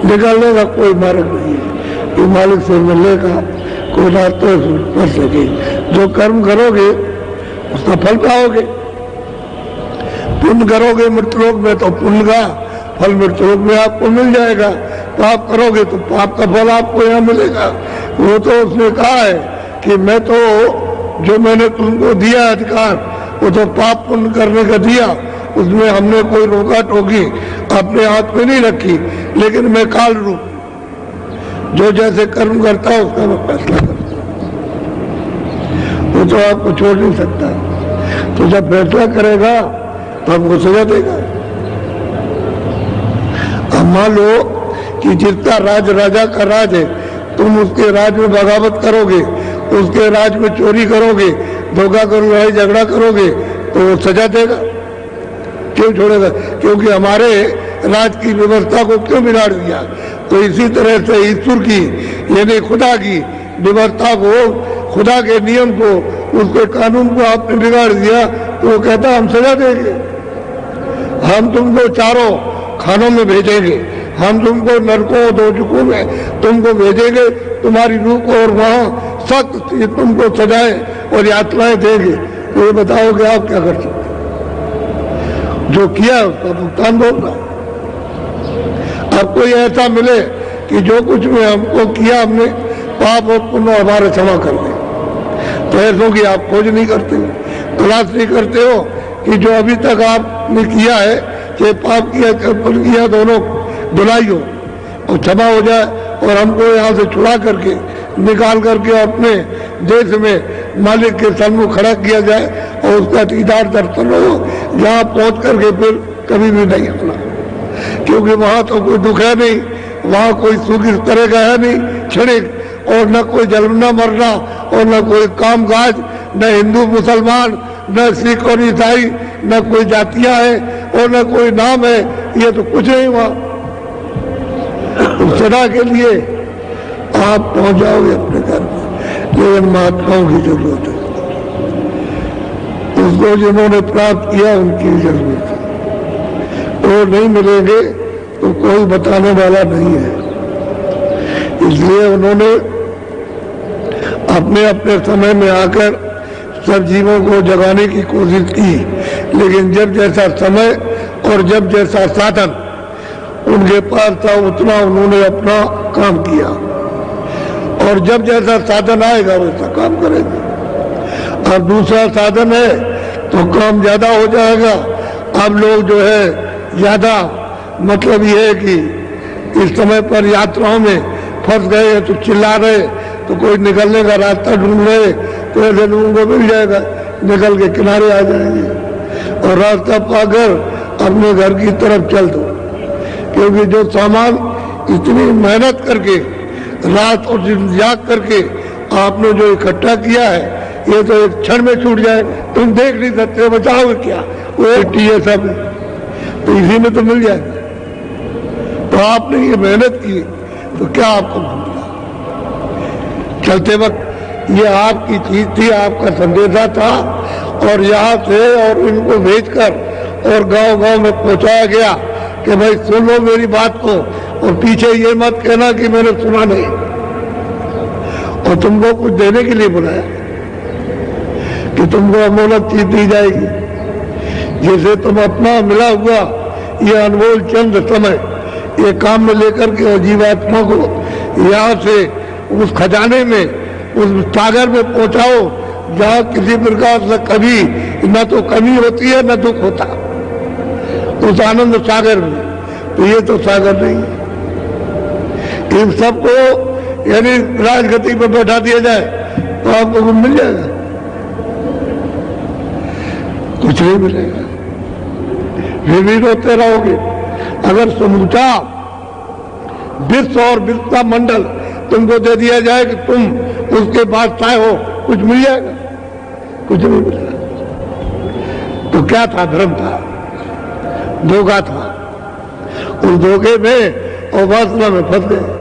निकालने का कोई मार्ग नहीं है। ये मालिक से मिलने का कोई रास्ता कर सके। जो कर्म करोगे उसका फल पाओगे। पुण्य करोगे मृत्युलोक में तो पुण्य का फल मृत्युलोक में आपको मिल जाएगा। पाप करोगे तो पाप का फल आपको यहाँ मिलेगा। वो तो उसने कहा है कि मैं तो जो मैंने तुमको दिया अधिकार वो तो पाप पुण्य करने का दिया, उसमें हमने कोई रोका टोकी अपने हाथ में नहीं रखी, लेकिन मैं काल रूप जो जैसे कर्म करता है उसका मैं फैसला करता हूँ। वो तो आपको छोड़ नहीं सकता। तो जब फैसला करेगा तो हमको सजा देगा। अब मान लो कि जितना राज राजा का राज है, तुम उसके राज में बगावत करोगे, उसके राज में चोरी करोगे, धोखा करोगे, लड़ाई झगड़ा करोगे, तो वो सजा देगा। क्यों छोड़ेगा? क्योंकि हमारे राज की व्यवस्था को क्यों बिगाड़ दिया। तो इसी तरह से ईश्वर की यानी खुदा की व्यवस्था को, खुदा के नियम को, उसके कानून को आपने बिगाड़ दिया, तो वो कहता हम सजा देंगे। हम तुमको चारों खानों में भेजेंगे, हम तुमको नरकों दोजकों में तुमको भेजेंगे, तुम्हारी रूह को, और वहां सख्त तुमको सजाएं और यातनाएं देंगे। तो ये बताओ कि आप क्या कर सकते? जो किया उसका भुगतान होगा। अब कोई ऐसा मिले कि जो कुछ भी हमको किया हमने पाप और पुण्य हमारे क्षमा कर दे, तो ऐसों की आप खोज नहीं करते, तलाश नहीं करते हो कि जो अभी तक आपने किया है, चाहे पाप किया चाहे पुण्य किया, दोनों धुलाई हो और क्षमा हो जाए और हमको यहाँ से छुड़ा करके निकाल करके अपने देश में मालिक के सन्मुख खड़ा किया जाए और उसका दीदार दर्शन हो, जहाँ पहुँच करके फिर कभी भी नहीं अपना। क्योंकि वहाँ तो कोई दुख है नहीं, वहाँ कोई सुख इस तरह का है नहीं क्षणिक, और न कोई जन्मना मरना, और न कोई काम काज, न हिंदू मुसलमान, न सिख और ईसाई, न कोई जातियां हैं और न कोई नाम है। ये तो कुछ नहीं वहाँ। सदा के लिए आप पहुंच जाओगे अपने घर में, लेकिन महात्माओं की जरूरत है। उसको जिन्होंने प्राप्त किया उनकी जरूरत है। तो नहीं मिलेंगे तो कोई बताने वाला नहीं है। इसलिए उन्होंने अपने अपने समय में आकर सब जीवों को जगाने की कोशिश की, लेकिन जब जैसा समय और जब जैसा साधन उनके पास था उतना उन्होंने अपना काम किया, और जब जैसा साधन आएगा वैसा काम करेंगे। और दूसरा साधन है तो काम ज्यादा हो जाएगा। अब लोग जो है ज्यादा, मतलब ये है कि इस समय पर यात्राओं में फंस गए हैं तो चिल्ला रहे, तो कोई निकलने का रास्ता ढूंढ रहे, तो ऐसे लोगों को मिल जाएगा, निकल के किनारे आ जाएंगे और रास्ता पाकर अपने घर की तरफ चल दो। क्योंकि जो सामान इतनी मेहनत करके रात और दिन जाग करके आपने जो इकट्ठा किया है, ये तो एक क्षण में छूट जाए, तुम देख नहीं सकते, बचाओगे क्या? वो मिट्टी है सब, तो इसी में तो मिल जाएगा। तो आपने ये मेहनत की तो क्या आपको मिला? चलते वक्त ये आपकी चीज थी, आपका संदेशा था, और यहाँ से और इनको भेजकर और गांव-गांव में पहुंचाया गया कि भाई सुन लो मेरी बात को, और पीछे ये मत कहना कि मैंने सुना नहीं। और तुमको कुछ देने के लिए बुलाया कि तुमको अमोलक चीज दी जाएगी, जिसे तुम अपना मिला हुआ ये अनमोल चंद समय ये काम में लेकर के और जीवात्मा को यहाँ से उस खजाने में, उस सागर में पहुंचाओ जहाँ किसी प्रकार से कभी न तो कमी होती है न दुख होता, उस आनंद सागर में। तो ये तो सागर नहीं है। इन सबको यानी राजगति पर बैठा दिया जाए तो आपको कुछ मिल जाएगा? कुछ नहीं मिलेगा, फिर भी रोते रहोगे। अगर समूचा विश्व और विश्व मंडल तुमको दे दिया जाए कि तुम उसके बादशाह हो, कुछ मिल जाएगा? कुछ नहीं मिलेगा। तो क्या था? धर्म था, धोखा था। उस धोखे में और वासना में फंस गए।